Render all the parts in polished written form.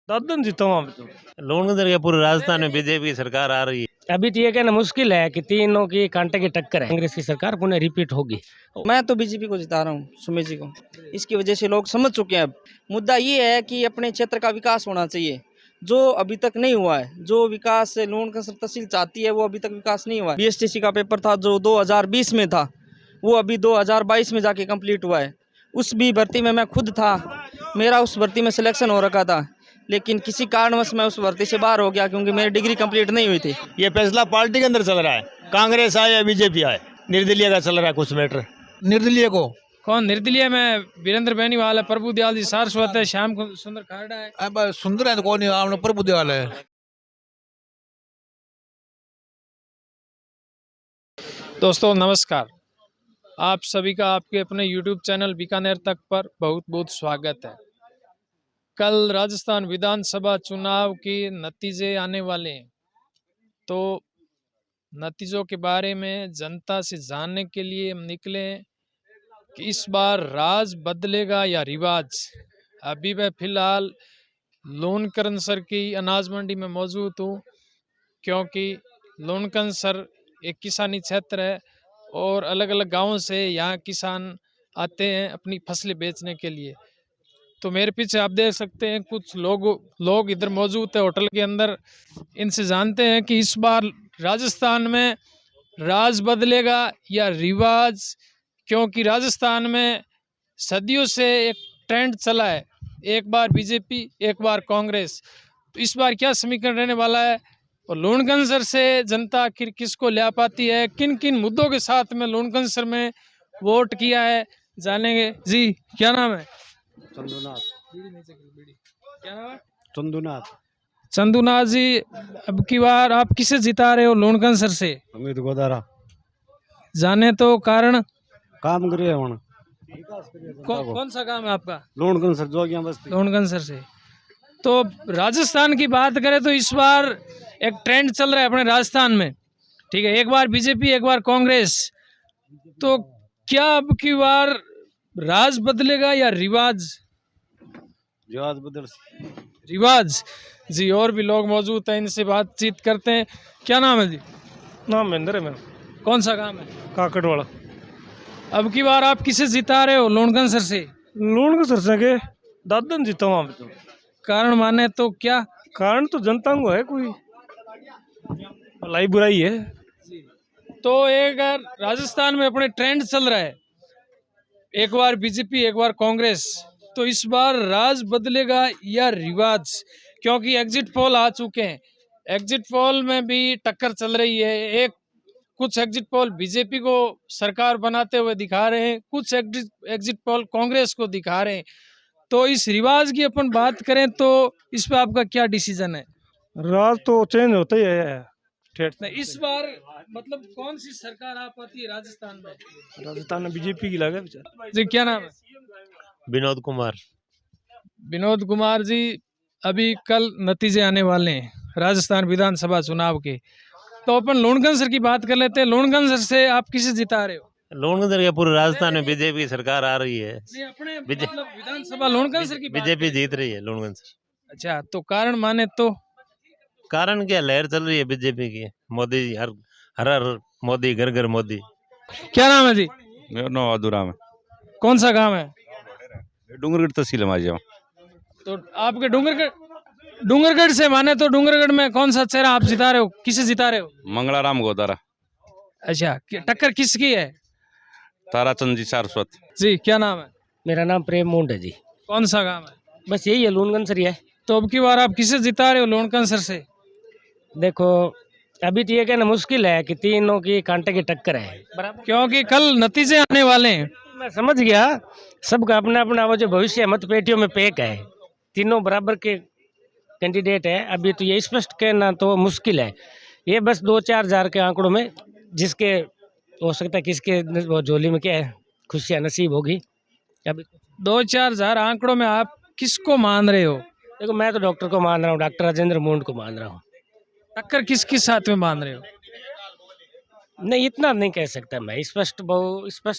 दादन जीता हूँ अभी तो। लोन के पूरे राजस्थान में बीजेपी की सरकार आ रही है। अभी तो ये कहना मुश्किल है कि तीनों की कांटे की टक्कर है। कांग्रेस की सरकार पुनः रिपीट होगी। मैं तो बीजेपी को जिता रहा हूँ, सुमित जी को। इसकी वजह से लोग समझ चुके हैं। अब मुद्दा ये है कि अपने क्षेत्र का विकास होना चाहिए, जो अभी तक नहीं हुआ है। जो विकास लूणकरण तहसील चाहती है वो अभी तक विकास नहीं हुआ है। बीएसटीसी का पेपर था जो 2020 में था, वो अभी 2022 में जाके कंप्लीट हुआ है। उस भी भर्ती में मैं खुद था, मेरा उस भर्ती में सिलेक्शन हो रखा था, लेकिन किसी कारणवश मैं उस भर्ती से बाहर हो गया क्योंकि मेरी डिग्री कंप्लीट नहीं हुई थी। ये फैसला पार्टी के अंदर चल रहा है, कांग्रेस आए या बीजेपी आए, निर्दलीय का चल रहा है कुछ मैटर। निर्दलीय को कौन? निर्दलीय में वीरेंद्र बेनीवाल है, प्रभु दयाल जी सारस्वत है, श्याम सुंदर खारड़ा है। अब सुंदर है तो कौन है? आपने प्रभु दयाल है। दोस्तों नमस्कार, आप सभी का आपके अपने YouTube चैनल बीकानेर तक पर बहुत बहुत स्वागत है। कल राजस्थान विधानसभा चुनाव के नतीजे आने वाले हैं, तो नतीजों के बारे में जनता से जानने के लिए हम निकले हैं कि इस बार राज बदलेगा या रिवाज। अभी मैं फिलहाल लोनकरण सर की अनाज मंडी में मौजूद हूँ, क्योंकि लोनकरण सर एक किसानी क्षेत्र है और अलग अलग गांवों से यहाँ किसान आते हैं अपनी फसलें बेचने के लिए। तो मेरे पीछे आप देख सकते हैं कुछ लोग इधर मौजूद है होटल के अंदर। इनसे जानते हैं कि इस बार राजस्थान में राज बदलेगा या रिवाज, क्योंकि राजस्थान में सदियों से एक ट्रेंड चला है, एक बार बीजेपी एक बार कांग्रेस। तो इस बार क्या समीकरण रहने वाला है और लोणगंज सर से जनता आखिर किसको ले पाती है, किन किन मुद्दों के साथ में लोणगंज सर में वोट किया है, जानेंगे। जी क्या नाम है? चंदूनाथ। क्या नाम है? चंदूनाथ। चंदूनाथ जी, अब की बार आप किसे जिता रहे हो लोणगंज सर से? अमित गोदारा। जाने तो कारण काम करे होना। कौन सा काम है आपका? लोणगंज सर जोगियां बस्ती। लोणगंज सर से। तो राजस्थान की बात करें तो इस बार एक ट्रेंड चल रहा है अपने राजस्थान में, ठीक है, एक बार बीजेपी एक बार कांग्रेस। तो क्या अब की बार राज बदलेगा या रिवाज? रिवाज बदल। रिवाज। जी, और भी लोग मौजूद हैं, इनसे बातचीत करते हैं। क्या नाम है जी? नाम महेंद्र है मेरा। कौन सा काम है? काकड़ वाला। अब की बार आप किसे जिता रहे हो लोणगंज सर से? लोणगंज सर से के दादन जीता हूँ अभी तो। कारण माने तो क्या? कारण तो जनता को है, कोई भलाई बुराई है। तो एक राजस्थान में अपने ट्रेंड चल रहा है, एक बार बीजेपी एक बार कांग्रेस। तो इस बार राज बदलेगा या रिवाज, क्योंकि एग्जिट पोल आ चुके हैं। एग्जिट पोल में भी टक्कर चल रही है। कुछ एग्जिट पोल बीजेपी को सरकार बनाते हुए दिखा रहे हैं, कुछ एग्जिट पोल कांग्रेस को दिखा रहे हैं। तो इस रिवाज की अपन बात करें तो इस पे आपका क्या डिसीजन है? राज तो चेंज होता ही है। इस बार मतलब कौन सी सरकार आ पाती है राजस्थान में? राजस्थान में बीजेपी की लगे विचार। जी क्या नाम है? विनोद कुमार। विनोद कुमार जी, अभी कल नतीजे आने वाले हैं राजस्थान विधानसभा चुनाव के, तो अपन लोणगंज सर की बात कर लेते हैं। लोणगंज सर से आप किसे जिता रहे हो? लोन के पूरे राजस्थान में बीजेपी की सरकार आ रही है। नहीं, अपने मतलब विधानसभा लोणगंज सर की बात बीजेपी जीत रही है लोनगंज सर। अच्छा, तो कारण माने तो कारण क्या, लहर चल रही है बीजेपी की। मोदी जी हर हर मोदी, घर घर मोदी। क्या नाम है जी? मेरा नाम अधूराम है। कौन सा काम है? डूंगरगढ़ तहसील में जाओ। तो आपके डूंगरगढ़ से माने तो डूंगरगढ़ में कौन सा चेहरा आप जिता रहे हो, किसे जिता रहे हो? मंगलाराम गोदारा। अच्छा, टक्कर किसकी है? ताराचंद जी सारस्वत। जी क्या नाम है? मेरा नाम प्रेम मुंड है जी। कौन सा काम है? बस यही है, लोणगंज सर ही है। तो अब की बार आप किसे जिता रहे हो लोणगंज सर से? देखो अभी तो ये कहना मुश्किल है कि तीनों की कांटे की टक्कर है, बराबर। क्योंकि कल नतीजे आने वाले हैं। मैं समझ गया, सबका अपना अपना वो जो भविष्य मत पेटियों में पैक है, तीनों बराबर के कैंडिडेट है। अभी तो ये स्पष्ट कहना तो मुश्किल है। ये बस 2-4 हजार के आंकड़ों में जिसके हो सकता है किसके वो झोली में क्या है खुशियाँ नसीब होगी। अभी 2-4 हजार आंकड़ों में आप किसको मान रहे हो? देखो मैं तो डॉक्टर को मान रहा हूँ, डॉक्टर राजेंद्र मुंड को मान रहा हूँ। टक्कर किसके साथ में मान रहे हो? नहीं इतना नहीं कह सकता मैं, स्पष्ट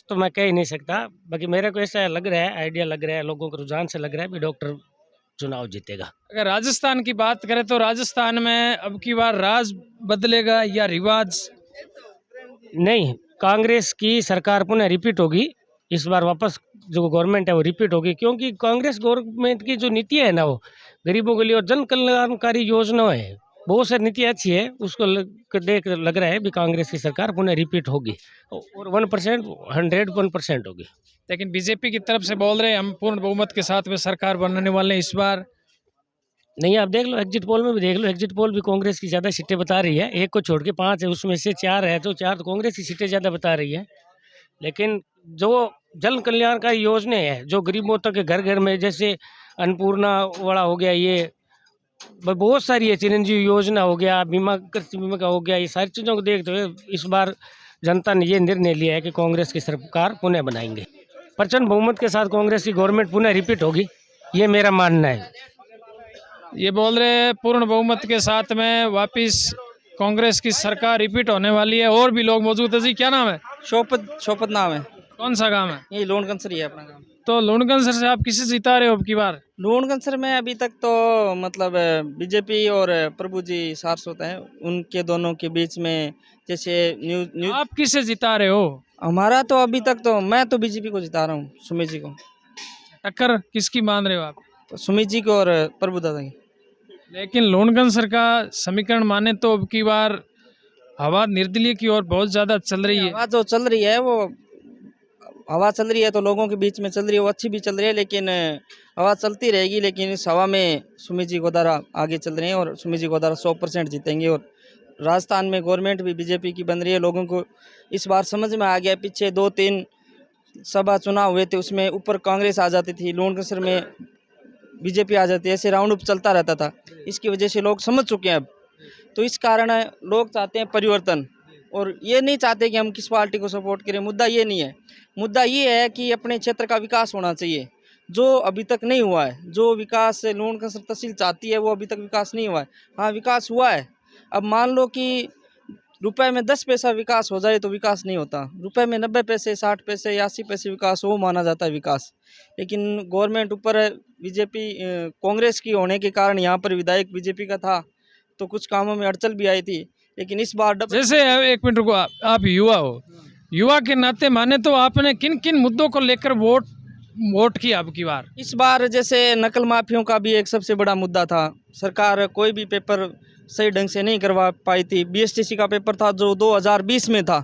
तो मैं कह ही नहीं सकता। बाकी मेरे को ऐसा लग रहा है, आइडिया लग रहा है, लोगों के रुझान से लग रहा है भी डॉक्टर चुनाव जीतेगा। अगर राजस्थान की बात करें तो राजस्थान में अब की बार राज बदलेगा या रिवाज? नहीं, कांग्रेस की सरकार पुनः रिपीट होगी इस बार, वापस जो गवर्नमेंट है वो रिपीट होगी, क्योंकि कांग्रेस गवर्नमेंट की जो नीतियाँ है ना, वो गरीबों के लिए और जन कल्याणकारी योजनाएं है, बहुत सारी नीतियाँ अच्छी है, उसको देख लग रहा है भी कांग्रेस की सरकार पुनः रिपीट होगी और 1% 101% होगी। लेकिन बीजेपी की तरफ से बोल रहे हैं हम पूर्ण बहुमत के साथ में सरकार बनाने वाले हैं इस बार। नहीं, आप देख लो, एग्जिट पोल में भी देख लो, एग्जिट पोल भी कांग्रेस की ज़्यादा सीटें बता रही है, एक को छोड़ के 5 है, उसमें से 4 है, तो 4 तो कांग्रेस की सीटें ज़्यादा बता रही है। लेकिन जो जन कल्याणकारी योजनाएं हैं, जो गरीबों तक के घर घर में, जैसे अन्नपूर्णा वाला हो गया, ये बहुत सारी है, चिरंजीवी योजना हो गया, बीमा कृषि बीमा का हो गया, ये सारी चीज़ों को देखते हुए इस बार जनता ने ये निर्णय लिया है कि कांग्रेस की सरकार पुनः बनाएंगे, प्रचंड बहुमत के साथ कांग्रेस की गवर्नमेंट पुनः रिपीट होगी, ये मेरा मानना है। ये बोल रहे हैं पूर्ण बहुमत के साथ में वापिस कांग्रेस की सरकार रिपीट होने वाली है। और भी लोग मौजूद है जी, क्या नाम है? शोपत नाम है। कौन सा गांव है? ये लोनकंसर ही है अपना काम। तो लुणकंसर से आप किसे जिता रहे हो अब की बार? लोनकंसर में अभी तक तो मतलब बीजेपी और प्रभु जी सारस्वत हैं, उनके दोनों के बीच में जैसे न्यूज आप किसे जिता रहे हो? हमारा तो अभी तक तो मैं तो बीजेपी को जिता रहा हूँ, सुमित जी को। टक्कर किसकी मान रहे हो आप? तो सुमित जी को और प्रभु दादा की। लेकिन लुणकंसर का समीकरण माने तो अब की बार हवा निर्दलीय की ओर बहुत ज्यादा चल रही है। हवा जो चल रही है वो हवा चल रही है तो लोगों के बीच में चल रही है, वो अच्छी भी चल रही है, लेकिन हवा चलती रहेगी, लेकिन इस हवा में सुमित जी गोदारा आगे चल रहे हैं और सुमित जी गोदारा 100% जीतेंगे। और राजस्थान में गवर्नमेंट भी बीजेपी की बन रही है, लोगों को इस बार समझ में आ गया। पीछे 2-3 सभा चुनाव हुए थे, उसमें ऊपर कांग्रेस आ जाती थी, लोनकंसर में बीजेपी आ जाती है, ऐसे राउंड अप चलता रहता था। इसकी वजह से लोग समझ चुके हैं अब, तो इस कारण लोग चाहते हैं परिवर्तन, और ये नहीं चाहते कि हम किस पार्टी को सपोर्ट करें। मुद्दा ये नहीं है, मुद्दा ये है कि अपने क्षेत्र का विकास होना चाहिए, जो अभी तक नहीं हुआ है। जो विकास लोनकंसर तहसील चाहती है वो अभी तक विकास नहीं हुआ है। हाँ, विकास हुआ है। अब मान लो कि रुपए में 10 पैसा विकास हो जाए तो विकास नहीं होता, रुपए में 90 पैसे 60 पैसे या 80 पैसे विकास वो माना जाता है विकास। लेकिन गवर्नमेंट ऊपर बीजेपी कांग्रेस की होने के कारण यहाँ पर विधायक बीजेपी का था, तो कुछ कामों में अड़चन भी आई थी। लेकिन इस बार जैसे एक मिनट रुको, आप युवा हो, युवा के नाते माने तो आपने किन किन मुद्दों को लेकर वोट किया अब की बार? इस बार जैसे नकल माफियों का भी एक सबसे बड़ा मुद्दा था। सरकार कोई भी पेपर सही ढंग से नहीं करवा पाई थी। बीएसटीसी का पेपर था जो 2020 में था,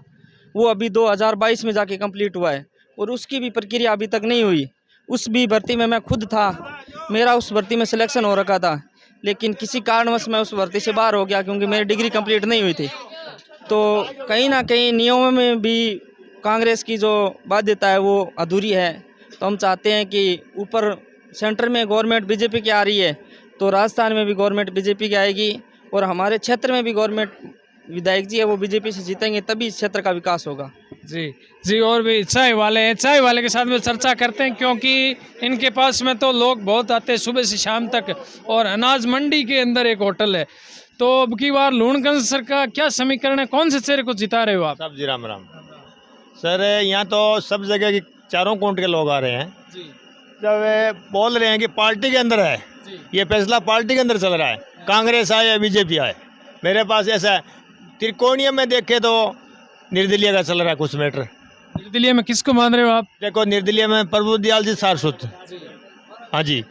वो अभी 2022 में जाके कंप्लीट हुआ है, और उसकी भी प्रक्रिया अभी तक नहीं हुई। उस भी भर्ती में मैं खुद था, मेरा उस भर्ती में सिलेक्शन हो रखा था, लेकिन किसी कारणवश मैं उस भर्ती से बाहर हो गया क्योंकि मेरी डिग्री कंप्लीट नहीं हुई थी। तो कहीं ना कहीं नियमों में भी कांग्रेस की जो बाध्यता है वो अधूरी है। तो हम चाहते हैं कि ऊपर सेंटर में गवर्नमेंट बीजेपी की आ रही है, तो राजस्थान में भी गवर्नमेंट बीजेपी की आएगी, और हमारे क्षेत्र में भी गवर्नमेंट विधायक जी है वो बीजेपी से जीतेंगे, तभी इस क्षेत्र का विकास होगा। जी जी। और भी चाय वाले हैं, चाय वाले के साथ में चर्चा करते हैं, क्योंकि इनके पास में तो लोग बहुत आते हैं सुबह से शाम तक, और अनाज मंडी के अंदर एक होटल है। तो अब की बार लुणकंसर का क्या समीकरण है, कौन से चेहरे को जिता रहे हो आप? सब जी राम राम सर। यहाँ तो सब जगह की चारों कोण के लोग आ रहे हैं जी। जब बोल रहे हैं कि पार्टी के अंदर है, ये फैसला पार्टी के अंदर चल रहा है, कांग्रेस आए या बीजेपी आए। मेरे पास ऐसा है, त्रिकोणीय में देखे तो निर्दलीय का चल रहा है कुछ मैटर। निर्दलीय में किसको मान रहे हो आप? देखो, निर्दलीय में प्रभु दयाल जी सारस्वत, हाँ जी,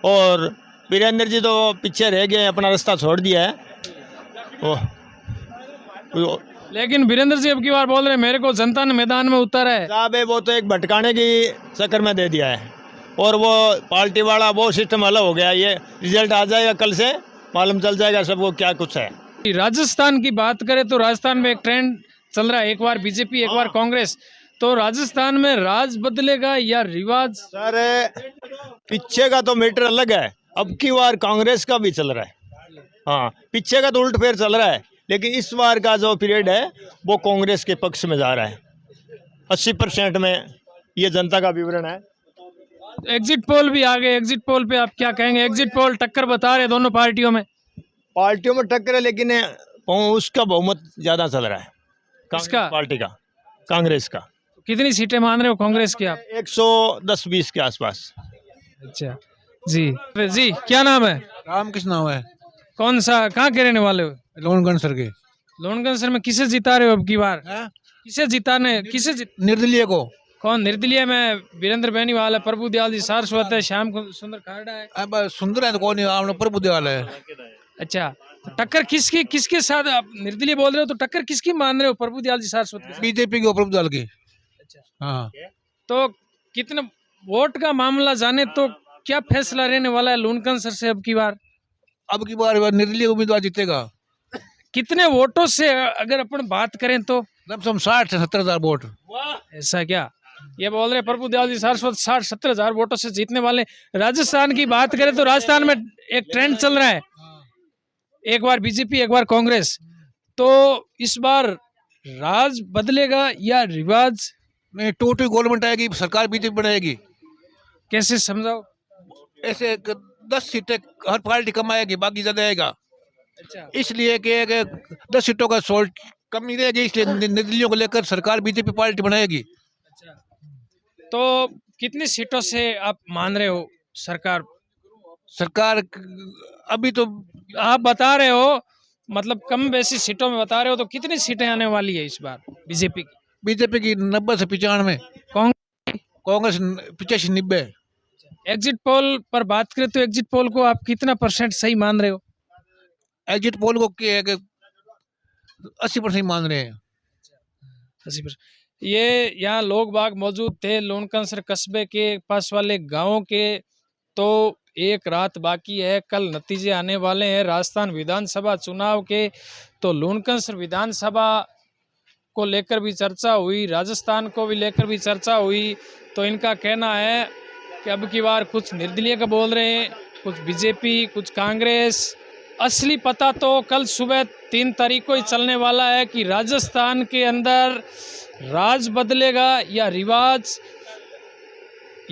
और वीरेंद्र जी तो पीछे रह गए, अपना रास्ता छोड़ दिया है वो। लेकिन वीरेंद्र जी अब की बार बोल रहे हैं मेरे को जनता ने मैदान में उतारा है। साहब वो तो एक भटकाने की चक्कर में दे दिया है, और वो पार्टी वाला वो सिस्टम अलग हो गया। ये रिजल्ट आ जाएगा, कल से मालूम चल जाएगा सबको क्या कुछ है। राजस्थान की बात करें तो राजस्थान में एक ट्रेंड चल रहा है, एक बार बीजेपी एक बार कांग्रेस। तो राजस्थान में राज बदलेगा या रिवाज? सर पीछे का तो मीटर अलग है, अब की बार कांग्रेस का भी चल रहा है। हाँ, पीछे का तो उल्ट फेर चल रहा है, लेकिन इस बार का जो पीरियड है वो कांग्रेस के पक्ष में जा रहा है 80% में। ये जनता का विवरण है। एग्जिट पोल भी आ गए, एग्जिट पोल पे आप क्या कहेंगे? एग्जिट पोल टक्कर बता रहे दोनों पार्टियों में। पार्टियों में टक्कर है, लेकिन उसका बहुमत ज्यादा चल रहा है किसका? पार्टी का, कांग्रेस का। कितनी सीटें मान रहे हो कांग्रेस की आप? 110-20 के आसपास। अच्छा, जी जी, क्या नाम है? रामकृष्ण नाम है, कौन सा, कहाँ के रहने वाले हो? लोनगंज सर के। लोनगंज सर में किसे जिता रहे हो अब की बार? हैं? किसे जिताने, किसे निर्दलीय को। कौन? निर्दलीय में वीरेंद्र बेनीवाल है, प्रभु दयाल जी सारस्वत है, श्याम सुंदर खारड़ा है। अब सुंदर है तो कौन आपने प्रभु दयाल है। अच्छा, तो टक्कर किसकी, किसके साथ? आप निर्दलीय बोल रहे हो तो टक्कर किसकी मान रहे हो? प्रभु दयाल जी सारस्वत के साथ? बीजेपी की और प्रभु दयाल की। हाँ, तो कितने वोट का मामला जाने तो क्या फैसला रहने वाला है लोनगंज सर से अब की बार? अब की बार निर्दलीय उम्मीदवार जीतेगा। कितने वोटों से अगर अपन बात करें तो? लमसम 60 से 70 हजार वोट। ऐसा क्या? ये बोल रहे प्रभु दयाल जी सारस्वत 60-70 हजार वोटों से जीतने वाले। राजस्थान की बात करें तो राजस्थान में एक ट्रेंड चल रहा है, एक बार बीजेपी एक बार कांग्रेस। तो इस बार राज बदलेगा या रिवाज? नहीं, टोटल गवर्नमेंट आएगी, सरकार बीजेपी बनाएगी। कैसे समझाओ? ऐसे 10 सीटें हर पार्टी कम आएगी, बाकी ज्यादा आएगा। अच्छा, इसलिए कि 10 सीटों का सोल्ट कमी रहेगी, इसलिए निर्दलीयों को लेकर सरकार बीजेपी पार्टी बनाएगी। तो कितनी सीटों से आप मान रहे हो सरकार? सरकार अभी तो आप बता रहे हो, मतलब कम बेसी सीटों में बता रहे हो, तो कितनी सीटें आने वाली है इस बार बीजेपी की? बीजेपी की 90 से 95, कांग्रेस 85-90। एग्जिट पोल पर बात करें तो एग्जिट पोल को आप कितना % सही मान रहे हो? एग्जिट पोल को 80% मान रहे हैं। 80%। ये यहाँ लोग बाग मौजूद थे लोनकंसर कस्बे के पास वाले गांव के। तो एक रात बाकी है, कल नतीजे आने वाले हैं राजस्थान विधानसभा चुनाव के। तो लोनकंसर विधानसभा को लेकर भी चर्चा हुई, राजस्थान को भी लेकर भी चर्चा हुई। तो इनका कहना है कि अब की बार कुछ निर्दलीय का बोल रहे हैं, कुछ बीजेपी, कुछ कांग्रेस। असली पता तो कल सुबह 3 तारीख को ही चलने वाला है कि राजस्थान के अंदर राज बदलेगा या रिवाज।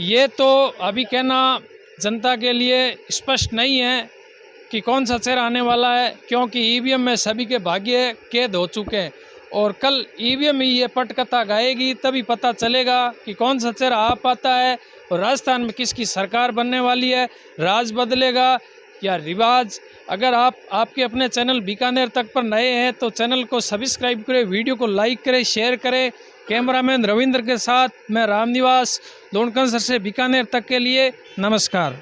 ये तो अभी कहना जनता के लिए स्पष्ट नहीं है कि कौन सा चेहरा आने वाला है, क्योंकि ईवीएम में सभी के भाग्य कैद हो चुके हैं। और कल ईवीएम ही ये पटकथा गाएगी, तभी पता चलेगा कि कौन सा चेहरा आ पाता है और राजस्थान में किसकी सरकार बनने वाली है। राज बदलेगा या रिवाज। अगर आप आपके अपने चैनल बीकानेर तक पर नए हैं तो चैनल को सब्सक्राइब करें, वीडियो को लाइक करें, शेयर करें। कैमरामैन रविंद्र के साथ मैं रामनिवास, लोनकंसर से बीकानेर तक के लिए नमस्कार।